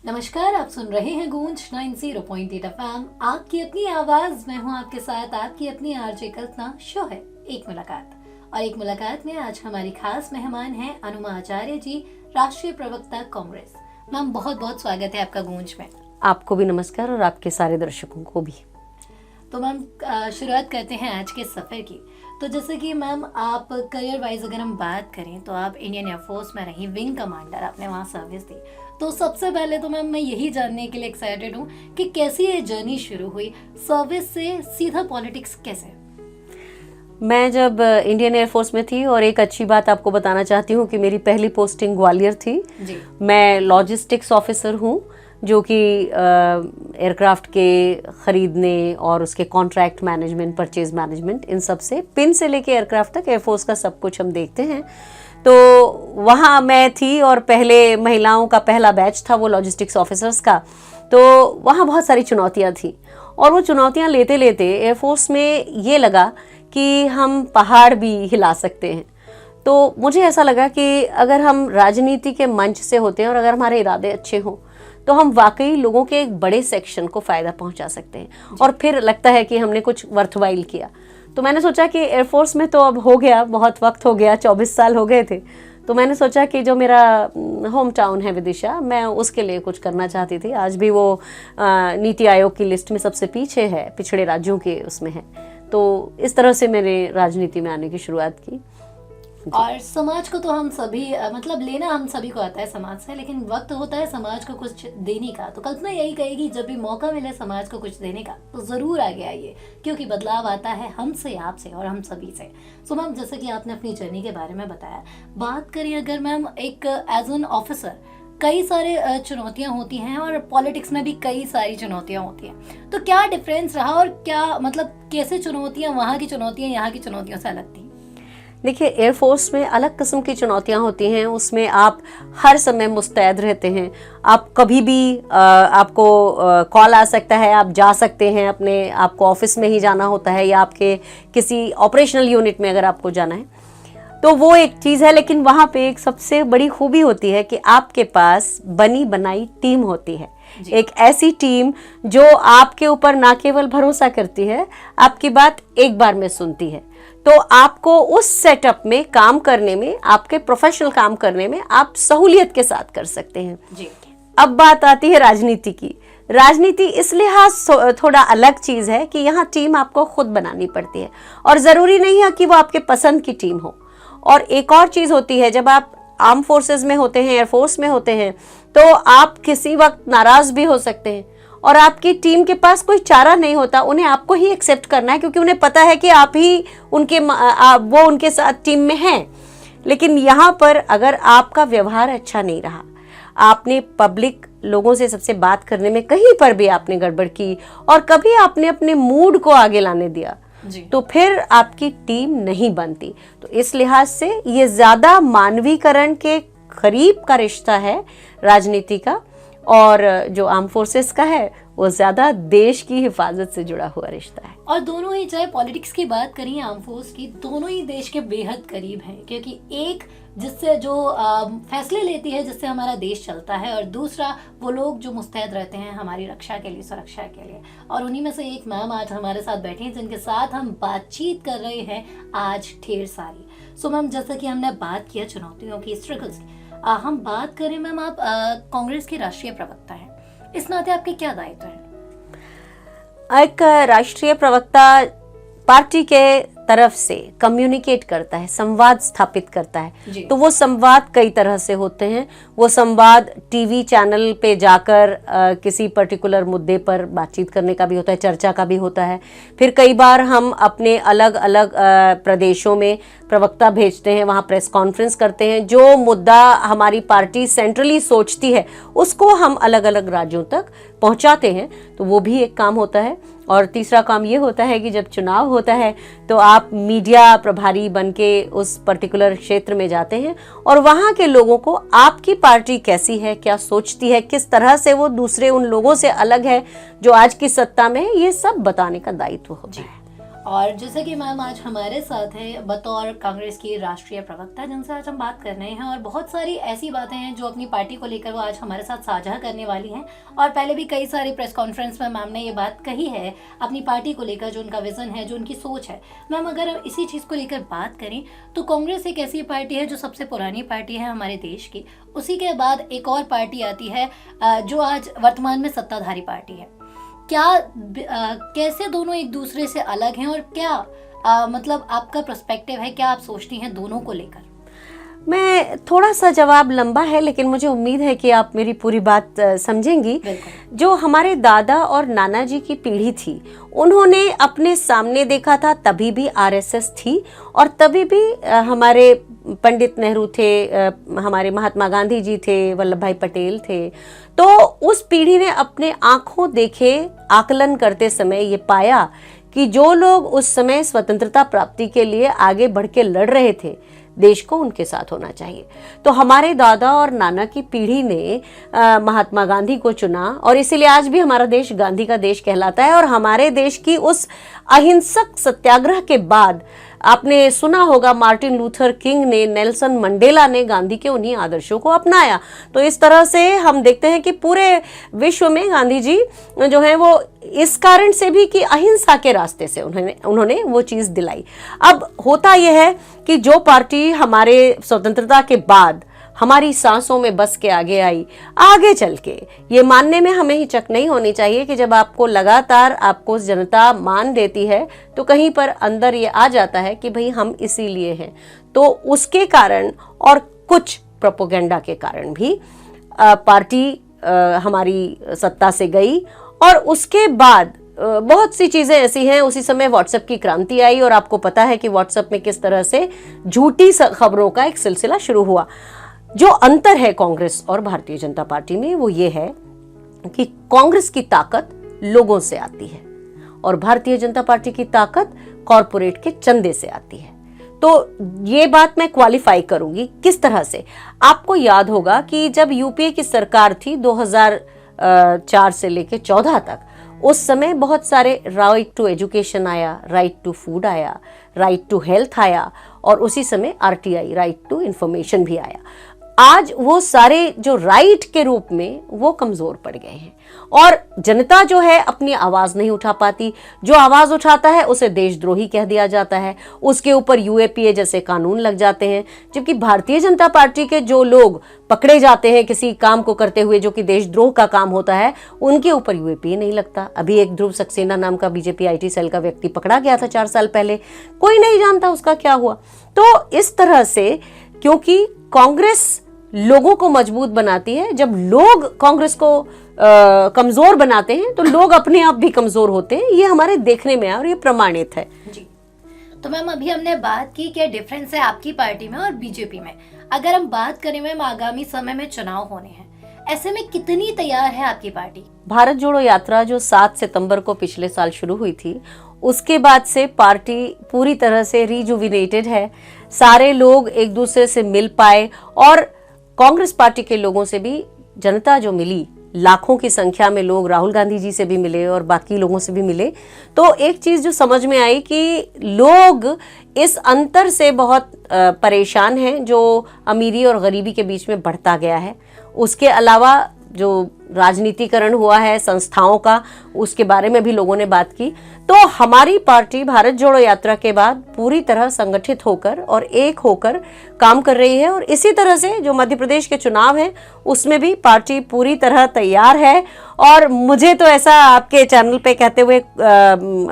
नमस्कार, आप सुन रहे हैं गूंज 90.8 FM। आपकी अपनी आवाज, मैं हूं आपके साथ आपकी अपनी आरजे कल्पना। शो है एक मुलाकात, और एक मुलाकात में आज हमारी खास मेहमान हैं अनुमा आचार्य जी, राष्ट्रीय प्रवक्ता कांग्रेस। मैम, बहुत बहुत स्वागत है आपका गूंज में। आपको भी नमस्कार और आपके सारे दर्शकों को भी। तो मैम, शुरुआत करते हैं आज के सफ़र की। तो जैसे कि मैम, आप करियर वाइज अगर हम बात करें तो आप इंडियन एयरफोर्स में रही, विंग कमांडर, आपने वहाँ सर्विस दी। तो सबसे पहले तो मैम मैं यही जानने के लिए एक्साइटेड हूँ कि कैसी ये जर्नी शुरू हुई, सर्विस से सीधा पॉलिटिक्स कैसे? मैं जब इंडियन एयरफोर्स में थी, और एक अच्छी बात आपको बताना चाहती हूँ कि मेरी पहली पोस्टिंग ग्वालियर थी जी। मैं लॉजिस्टिक्स ऑफिसर हूँ, जो कि एयरक्राफ्ट के खरीदने और उसके कॉन्ट्रैक्ट मैनेजमेंट, परचेज मैनेजमेंट, इन सब से, पिन से लेके एयरक्राफ्ट तक एयरफोर्स का सब कुछ हम देखते हैं। तो वहाँ मैं थी और पहले महिलाओं का पहला बैच था वो लॉजिस्टिक्स ऑफिसर्स का। तो वहाँ बहुत सारी चुनौतियाँ थी, और वो चुनौतियाँ लेते लेते एयरफोर्स में ये लगा कि हम पहाड़ भी हिला सकते हैं। तो मुझे ऐसा लगा कि अगर हम राजनीति के मंच से होते हैं और अगर हमारे इरादे अच्छे हों तो हम वाकई लोगों के एक बड़े सेक्शन को फ़ायदा पहुंचा सकते हैं, और फिर लगता है कि हमने कुछ वर्थवाइल किया। तो मैंने सोचा कि एयरफोर्स में तो अब हो गया, बहुत वक्त हो गया, 24 साल हो गए थे। तो मैंने सोचा कि जो मेरा होम टाउन है विदिशा, मैं उसके लिए कुछ करना चाहती थी। आज भी वो नीति आयोग की लिस्ट में सबसे पीछे है, पिछड़े राज्यों के उसमें है। तो इस तरह से मैंने राजनीति में आने की शुरुआत की। और समाज को तो हम सभी, मतलब लेना हम सभी को आता है समाज से, लेकिन वक्त होता है समाज को कुछ देने का। तो कल्पना यही कहेगी, जब भी मौका मिले समाज को कुछ देने का तो जरूर आगे आइए, क्योंकि बदलाव आता है हमसे, आपसे और हम सभी से। सो मैम, जैसे कि आपने अपनी जर्नी के बारे में बताया, बात करें अगर मैम एक एज एन ऑफिसर, कई सारे चुनौतियां होती हैं और पॉलिटिक्स में भी कई सारी चुनौतियां होती हैं। तो क्या डिफरेंस रहा, और क्या मतलब कैसे चुनौतियां, वहाँ की चुनौतियां यहाँ की चुनौतियों से अलग थी? देखिए, एयरफोर्स में अलग किस्म की चुनौतियां होती हैं। उसमें आप हर समय मुस्तैद रहते हैं। आप कभी भी आपको कॉल आ सकता है, आप जा सकते हैं, अपने आपको ऑफिस में ही जाना होता है, या आपके किसी ऑपरेशनल यूनिट में अगर आपको जाना है तो वो एक चीज़ है। लेकिन वहाँ पे एक सबसे बड़ी खूबी होती है कि आपके पास बनी बनाई टीम होती है, एक ऐसी टीम जो आपके ऊपर ना केवल भरोसा करती है, आपकी बात एक बार में सुनती है। तो आपको उस सेटअप में काम करने में, आपके प्रोफेशनल काम करने में आप सहूलियत के साथ कर सकते हैं जी। अब बात आती है राजनीति की। राजनीति इस लिहाज थोड़ा अलग चीज़ है कि यहाँ टीम आपको खुद बनानी पड़ती है, और ज़रूरी नहीं है कि वो आपके पसंद की टीम हो। और एक और चीज़ होती है, जब आप आर्म फोर्सेस में होते हैं, एयरफोर्स में होते हैं, तो आप किसी वक्त नाराज़ भी हो सकते हैं, और आपकी टीम के पास कोई चारा नहीं होता, उन्हें आपको ही एक्सेप्ट करना है, क्योंकि उन्हें पता है कि आप ही वो उनके साथ टीम में हैं। लेकिन यहाँ पर अगर आपका व्यवहार अच्छा नहीं रहा, आपने पब्लिक लोगों से सबसे बात करने में कहीं पर भी आपने गड़बड़ की, और कभी आपने अपने मूड को आगे लाने दिया, तो फिर आपकी टीम नहीं बनती। तो इस लिहाज से ये ज्यादा मानवीकरण के करीब का रिश्ता है राजनीति का, और जो आर्म फोर्सेस का है वो ज्यादा देश की हिफाजत से जुड़ा हुआ रिश्ता है। और दोनों ही, चाहे पॉलिटिक्स की बात करें, आर्म फोर्स की, दोनों ही देश के बेहद करीब हैं, क्योंकि एक जिससे जो फैसले लेती है, जिससे हमारा देश चलता है, और दूसरा वो लोग जो मुस्तैद रहते हैं हमारी रक्षा के लिए, सुरक्षा के लिए। और उन्हीं में से एक मैम आज हमारे साथ बैठी हैं, जिनके साथ हम बातचीत कर रहे हैं आज ढेर सारी। सो मैम, जैसा कि हमने बात किया चुनौतियों की, स्ट्रगल्स की, हम बात करें मैम, आप कांग्रेस के राष्ट्रीय प्रवक्ता हैं, इस नाते आपके क्या दायित्व हैं? एक राष्ट्रीय प्रवक्ता पार्टी के तरफ से कम्युनिकेट करता है, संवाद स्थापित करता है। तो वो संवाद कई तरह से होते हैं। वो संवाद टीवी चैनल पे जाकर किसी पर्टिकुलर मुद्दे पर बातचीत करने का भी होता है, चर्चा का भी होता है। फिर कई बार हम अपने अलग अलग प्रदेशों में प्रवक्ता भेजते हैं, वहाँ प्रेस कॉन्फ्रेंस करते हैं। जो मुद्दा हमारी पार्टी सेंट्रली सोचती है उसको हम अलग अलग राज्यों तक पहुँचाते हैं, तो वो भी एक काम होता है। और तीसरा काम ये होता है कि जब चुनाव होता है तो आप मीडिया प्रभारी बनके उस पर्टिकुलर क्षेत्र में जाते हैं, और वहाँ के लोगों को आपकी पार्टी कैसी है, क्या सोचती है, किस तरह से वो दूसरे उन लोगों से अलग है जो आज की सत्ता में है, ये सब बताने का दायित्व होता है। और जैसे कि मैम आज हमारे साथ है बतौर कांग्रेस की राष्ट्रीय प्रवक्ता, जिनसे आज हम बात कर रहे हैं, और बहुत सारी ऐसी बातें हैं जो अपनी पार्टी को लेकर वो आज हमारे साथ साझा करने वाली हैं। और पहले भी कई सारी प्रेस कॉन्फ्रेंस में मैम ने ये बात कही है अपनी पार्टी को लेकर, जो उनका विजन है, जो उनकी सोच है। मैम अगर हम इसी चीज़ को लेकर बात करें तो कांग्रेस एक ऐसी पार्टी है जो सबसे पुरानी पार्टी है हमारे देश की। उसी के बाद एक और पार्टी आती है जो आज वर्तमान में सत्ताधारी पार्टी है। क्या कैसे दोनों एक दूसरे से अलग हैं, और क्या मतलब आपका पर्सपेक्टिव है, क्या आप सोचती हैं दोनों को लेकर? मैं थोड़ा सा जवाब लंबा है, लेकिन मुझे उम्मीद है कि आप मेरी पूरी बात समझेंगी। जो हमारे दादा और नाना जी की पीढ़ी थी, उन्होंने अपने सामने देखा था, तभी भी आरएसएस थी, और तभी भी हमारे पंडित नेहरू थे, हमारे महात्मा गांधी जी थे, वल्लभ भाई पटेल थे। तो उस पीढ़ी ने अपने आंखों देखे आकलन करते समय ये पाया कि जो लोग उस समय स्वतंत्रता प्राप्ति के लिए आगे बढ़ के लड़ रहे थे, देश को उनके साथ होना चाहिए। तो हमारे दादा और नाना की पीढ़ी ने महात्मा गांधी को चुना, और इसीलिए आज भी हमारा देश गांधी का देश कहलाता है। और हमारे देश की उस अहिंसक सत्याग्रह के बाद आपने सुना होगा मार्टिन लूथर किंग ने, नेल्सन मंडेला ने गांधी के उन्हीं आदर्शों को अपनाया। तो इस तरह से हम देखते हैं कि पूरे विश्व में गांधी जी जो है वो इस कारण से भी कि अहिंसा के रास्ते से उन्होंने वो चीज दिलाई। अब होता यह है कि जो पार्टी हमारे स्वतंत्रता के बाद हमारी सांसों में बस के आगे आई, आगे चल के ये मानने में हमें हिचक नहीं होनी चाहिए कि जब आपको लगातार आपको जनता मान देती है तो कहीं पर अंदर ये आ जाता है कि भाई हम इसीलिए हैं। तो उसके कारण और कुछ प्रोपोगेंडा के कारण भी पार्टी हमारी सत्ता से गई, और उसके बाद बहुत सी चीजें ऐसी हैं। उसी समय व्हाट्सएप की क्रांति आई, और आपको पता है कि व्हाट्सएप में किस तरह से झूठी खबरों का एक सिलसिला शुरू हुआ। जो अंतर है कांग्रेस और भारतीय जनता पार्टी में वो ये है कि कांग्रेस की ताकत लोगों से आती है और भारतीय जनता पार्टी की ताकत कॉरपोरेट के चंदे से आती है। तो ये बात मैं क्वालिफाई करूंगी किस तरह से। आपको याद होगा कि जब यूपीए की सरकार थी 2004 से लेकर 14 तक, उस समय बहुत सारे राइट टू एजुकेशन आया, राइट टू फूड आया, राइट टू हेल्थ आया, और उसी समय आरटीआई, राइट टू इंफॉर्मेशन भी आया। आज वो सारे जो राइट के रूप में वो कमजोर पड़ गए हैं, और जनता जो है अपनी आवाज नहीं उठा पाती। जो आवाज उठाता है उसे देशद्रोही कह दिया जाता है, उसके ऊपर यूएपीए जैसे कानून लग जाते हैं। जबकि भारतीय जनता पार्टी के जो लोग पकड़े जाते हैं किसी काम को करते हुए जो कि देशद्रोह का काम होता है, उनके ऊपर यूएपीए नहीं लगता। अभी एक ध्रुव सक्सेना नाम का बीजेपी आईटी सेल का व्यक्ति पकड़ा गया था 4 साल पहले, कोई नहीं जानता उसका क्या हुआ। तो इस तरह से, क्योंकि कांग्रेस लोगों को मजबूत बनाती है, जब लोग कांग्रेस को कमजोर बनाते हैं तो लोग अपने आप भी कमजोर होते हैं। ये हमारे देखने में है और ये प्रमाणित है जी। तो मैम अभी हमने बात की क्या डिफरेंस है आपकी पार्टी में और बीजेपी में। अगर हम बात करें मैम, आगामी समय में चुनाव होने हैं, ऐसे में कितनी तैयार है आपकी पार्टी? भारत जोड़ो यात्रा जो 7 सितंबर को पिछले साल शुरू हुई थी, उसके बाद से पार्टी पूरी तरह से रिजुविनेटेड है। सारे लोग एक दूसरे से मिल पाए, और कांग्रेस पार्टी के लोगों से भी जनता जो मिली, लाखों की संख्या में लोग राहुल गांधी जी से भी मिले और बाकी लोगों से भी मिले। तो एक चीज जो समझ में आई कि लोग इस अंतर से बहुत परेशान हैं जो अमीरी और गरीबी के बीच में बढ़ता गया है। उसके अलावा जो राजनीतिकरण हुआ है संस्थाओं का, उसके बारे में भी लोगों ने बात की। तो हमारी पार्टी भारत जोड़ो यात्रा के बाद पूरी तरह संगठित होकर और एक होकर काम कर रही है, और इसी तरह से जो मध्य प्रदेश के चुनाव हैं उसमें भी पार्टी पूरी तरह तैयार है। और मुझे तो ऐसा आपके चैनल पे कहते हुए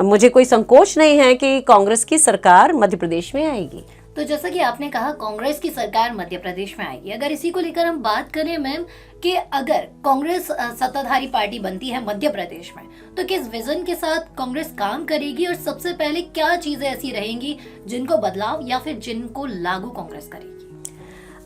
मुझे कोई संकोच नहीं है कि कांग्रेस की सरकार मध्य प्रदेश में आएगी। तो जैसा कि आपने कहा कांग्रेस की सरकार मध्य प्रदेश में आएगी, अगर इसी को लेकर हम बात करें मैम कि अगर कांग्रेस सत्ताधारी पार्टी बनती है मध्य प्रदेश में, तो किस विजन के साथ कांग्रेस काम करेगी, और सबसे पहले क्या चीजें ऐसी रहेंगी जिनको बदलाव या फिर जिनको लागू कांग्रेस करेगी?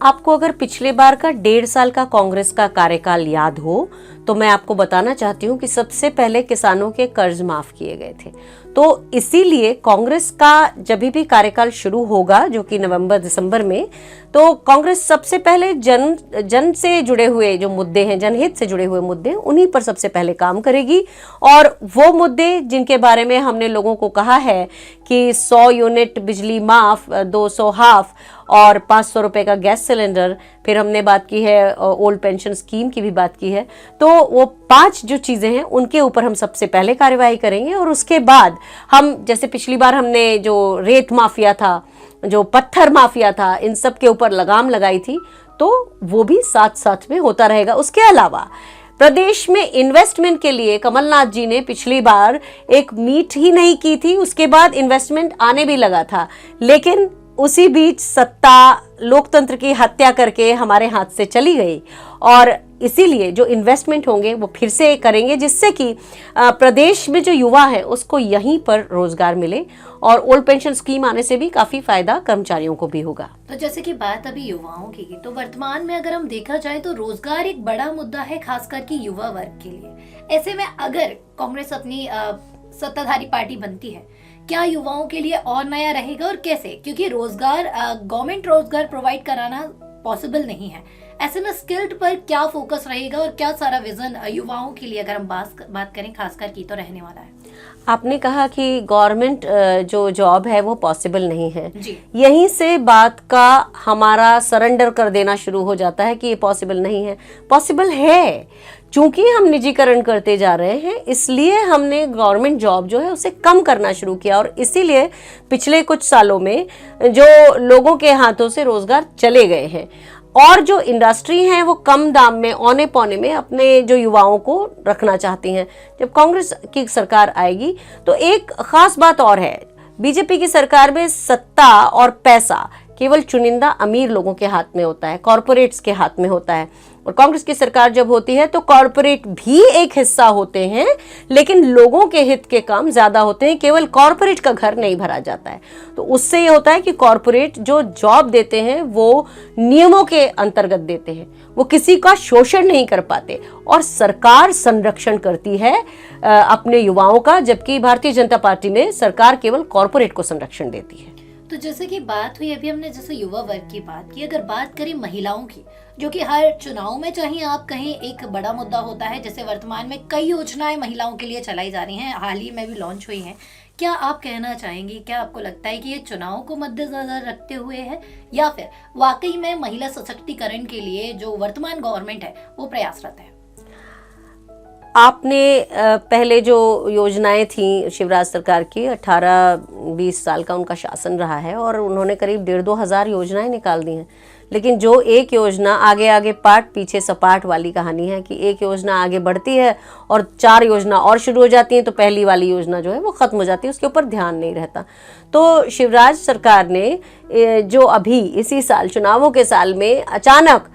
आपको अगर पिछले बार का 1.5 साल का कांग्रेस का कार्यकाल याद हो, तो मैं आपको बताना चाहती हूँ कि सबसे पहले किसानों के कर्ज माफ किए गए थे। तो इसीलिए कांग्रेस का जब भी कार्यकाल शुरू होगा, जो कि नवंबर दिसंबर में, तो कांग्रेस सबसे पहले जन से जुड़े हुए जो मुद्दे हैं, जनहित से जुड़े हुए मुद्दे, उन्हीं पर सबसे पहले काम करेगी। और वो मुद्दे जिनके बारे में हमने लोगों को कहा है कि 100 यूनिट बिजली माफ, 200 हाफ और 500 रुपए का गैस सिलेंडर, फिर हमने बात की है ओल्ड पेंशन स्कीम की भी बात की है। तो वो 5 जो चीजें हैं उनके ऊपर हम सबसे पहले कार्यवाही करेंगे, और उसके बाद हम, जैसे पिछली बार हमने जो रेत माफिया था, जो पत्थर माफिया था, इन सब के ऊपर लगाम लगाई थी, तो वो भी साथ साथ में होता रहेगा। उसके अलावा प्रदेश में इन्वेस्टमेंट के लिए कमलनाथ जी ने पिछली बार एक मीट ही नहीं की थी, उसके बाद इन्वेस्टमेंट आने भी लगा था, लेकिन उसी बीच सत्ता लोकतंत्र की हत्या करके हमारे हाथ से चली गई। और इसीलिए जो इन्वेस्टमेंट होंगे वो फिर से करेंगे, जिससे कि प्रदेश में जो युवा है उसको यहीं पर रोजगार मिले, और ओल्ड पेंशन स्कीम आने से भी काफी फायदा कर्मचारियों को भी होगा। तो जैसे कि बात अभी युवाओं की, तो वर्तमान में अगर हम देखा जाए तो रोजगार एक बड़ा मुद्दा है, खासकर कि युवा वर्ग के लिए। ऐसे में अगर कांग्रेस अपनी सत्ताधारी पार्टी बनती है, क्या युवाओं के लिए और नया रहेगा और कैसे? क्योंकि रोजगार, गवर्नमेंट रोजगार प्रोवाइड कराना पॉसिबल नहीं है। ऐसे में स्किल्ड पर क्या फोकस रहेगा और क्या सारा विजन युवाओं के लिए, अगर हम बात करें खासकर की, तो रहने वाला है? आपने कहा कि गवर्नमेंट जो जॉब है वो पॉसिबल नहीं है जी। यहीं से बात का हमारा सरेंडर कर देना शुरू हो जाता है कि ये पॉसिबल नहीं है। पॉसिबल है, चूंकि हम निजीकरण करते जा रहे हैं, इसलिए हमने गवर्नमेंट जॉब जो है उसे कम करना शुरू किया, और इसीलिए पिछले कुछ सालों में जो लोगों के हाथों से रोजगार चले गए हैं, और जो इंडस्ट्री हैं वो कम दाम में, औने पौने में अपने जो युवाओं को रखना चाहती हैं। जब कांग्रेस की सरकार आएगी तो एक खास बात और है, बीजेपी की सरकार में सत्ता और पैसा केवल चुनिंदा अमीर लोगों के हाथ में होता है, कॉरपोरेट्स के हाथ में होता है। और कांग्रेस की सरकार जब होती है तो कॉरपोरेट भी एक हिस्सा होते हैं, लेकिन लोगों के हित के काम ज्यादा होते हैं, केवल कॉरपोरेट का घर नहीं भरा जाता है। तो उससे ये होता है कि कॉरपोरेट जो जॉब देते हैं वो नियमों के अंतर्गत देते हैं, वो किसी का शोषण नहीं कर पाते, और सरकार संरक्षण करती है अपने युवाओं का, जबकि भारतीय जनता पार्टी में सरकार केवल कॉरपोरेट को संरक्षण देती है। तो जैसे कि बात हुई अभी हमने जैसे युवा वर्ग की बात की, अगर बात करें महिलाओं की, जो कि हर चुनाव में चाहे आप कहें एक बड़ा मुद्दा होता है, जैसे वर्तमान में कई योजनाएं महिलाओं के लिए चलाई जा रही हैं, हाल ही में भी लॉन्च हुई हैं, क्या आप कहना चाहेंगी, क्या आपको लगता है कि ये चुनाव को मद्देनजर रखते हुए है, या फिर वाकई में महिला सशक्तिकरण के लिए जो वर्तमान गवर्नमेंट है वो प्रयासरत है? आपने पहले जो योजनाएं थी शिवराज सरकार की, 18-20 साल का उनका शासन रहा है, और उन्होंने करीब 1,500-2 हजार योजनाएं निकाल दी हैं। लेकिन जो एक योजना आगे आगे पाट पीछे सपाट वाली कहानी है कि एक योजना आगे बढ़ती है और 4 योजना और शुरू हो जाती हैं, तो पहली वाली योजना जो है वो खत्म हो जाती है, उसके ऊपर ध्यान नहीं रहता। तो शिवराज सरकार ने जो अभी इसी साल चुनावों के साल में अचानक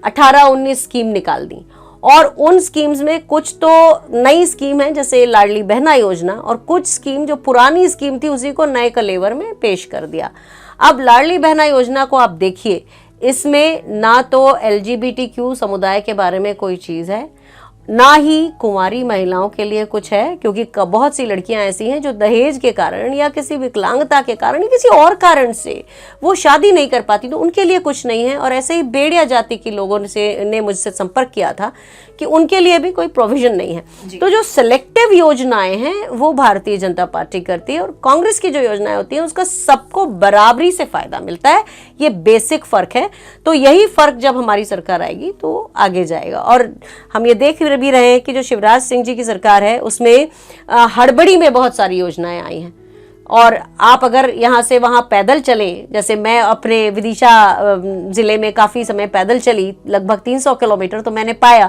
18-19 स्कीम निकाल दी, और उन स्कीम्स में कुछ तो नई स्कीम है जैसे लाडली बहना योजना, और कुछ स्कीम जो पुरानी स्कीम थी उसी को नए कलेवर में पेश कर दिया। अब लाडली बहना योजना को आप देखिए, इसमें ना तो LGBTQ समुदाय के बारे में कोई चीज़ है, ना ही कुंवारी महिलाओं के लिए कुछ है, क्योंकि बहुत सी लड़कियां ऐसी हैं जो दहेज के कारण या किसी विकलांगता के कारण या किसी और कारण से वो शादी नहीं कर पाती, तो उनके लिए कुछ नहीं है। और ऐसे ही बेड़िया जाति के लोगों ने मुझसे संपर्क किया था कि उनके लिए भी कोई प्रोविजन नहीं है। तो जो सिलेक्टिव योजनाएं हैं वो भारतीय जनता पार्टी करती है, और कांग्रेस की जो योजनाएं होती हैं उसका सबको बराबरी से फायदा मिलता है। ये बेसिक फर्क है। तो यही फर्क जब हमारी सरकार आएगी तो आगे जाएगा। और हम ये देख भी रहे हैं कि जो शिवराज सिंह जी की सरकार है उसमें हड़बड़ी में बहुत सारी योजनाएं आई हैं, और आप अगर यहाँ से वहाँ पैदल चलें, जैसे मैं अपने विदिशा ज़िले में काफ़ी समय पैदल चली, लगभग 300 किलोमीटर, तो मैंने पाया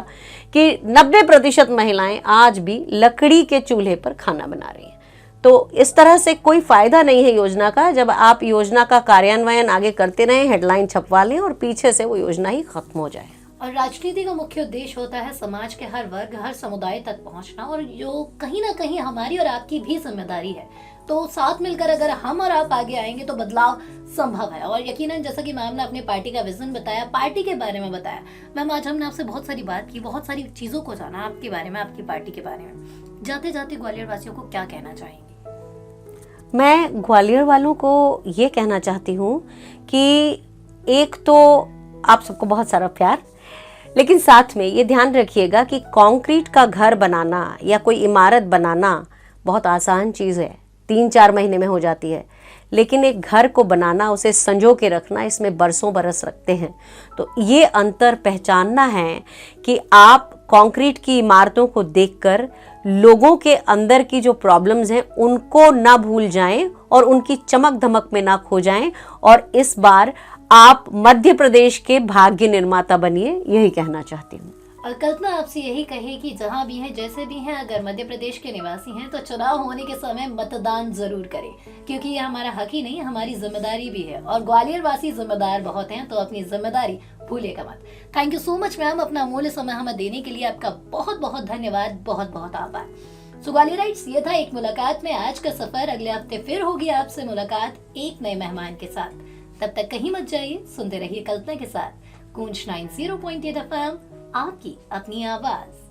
कि 90% महिलाएं आज भी लकड़ी के चूल्हे पर खाना बना रही हैं। तो इस तरह से कोई फ़ायदा नहीं है योजना का, जब आप योजना का कार्यान्वयन आगे करते रहें, हेडलाइन छपवा लें और पीछे से वो योजना ही खत्म हो जाए। और राजनीति का मुख्य उद्देश्य होता है समाज के हर वर्ग, हर समुदाय तक पहुंचना, और जो कहीं ना कहीं हमारी और आपकी भी जिम्मेदारी है तो साथ मिलकर अगर हम और आप आगे आएंगे तो बदलाव संभव है। और यकीनन जैसा कि मैम ने अपने पार्टी का विजन बताया, पार्टी के बारे में बताया, मैम आज हमने आपसे बहुत सारी बात की, बहुत सारी चीजों को जाना आपके बारे में, आपकी पार्टी के बारे में। जाते जाते ग्वालियर वासियों को क्या कहना चाहेंगे? मैं ग्वालियर वालों को ये कहना चाहती हूँ कि एक तो आप सबको बहुत सारा प्यार, लेकिन साथ में ये ध्यान रखिएगा कि कंक्रीट का घर बनाना या कोई इमारत बनाना बहुत आसान चीज़ है, 3-4 महीने में हो जाती है, लेकिन एक घर को बनाना, उसे संजो के रखना, इसमें बरसों बरस लगते हैं। तो ये अंतर पहचानना है कि आप कंक्रीट की इमारतों को देखकर लोगों के अंदर की जो प्रॉब्लम्स हैं उनको ना भूल जाएं और उनकी चमक धमक में ना खो जाएं, और इस बार आप मध्य प्रदेश के भाग्य निर्माता बनिए, यही कहना चाहती हूँ। और कल्पना आपसे यही कहे कि जहां भी हैं, जैसे भी हैं, अगर मध्य प्रदेश के निवासी हैं तो चुनाव होने के समय मतदान जरूर करें, क्योंकि ये हमारा हक ही नहीं, हमारी जिम्मेदारी भी है। और ग्वालियर वासी जिम्मेदार बहुत हैं, तो अपनी जिम्मेदारी भूलिएगा मत। Thank you so much ma'am, अपना अमूल्य समय हमें देने के लिए आपका बहुत बहुत धन्यवाद, बहुत बहुत आभार। सो ग्वालियराइट्स, ये था एक मुलाकात में आज का सफर। अगले हफ्ते फिर होगी आपसे मुलाकात एक नए मेहमान के साथ। तब तक कहीं मत जाइए, सुनते रहिए कल्पना के साथ गूंज 90.8 FM, आपकी अपनी आवाज।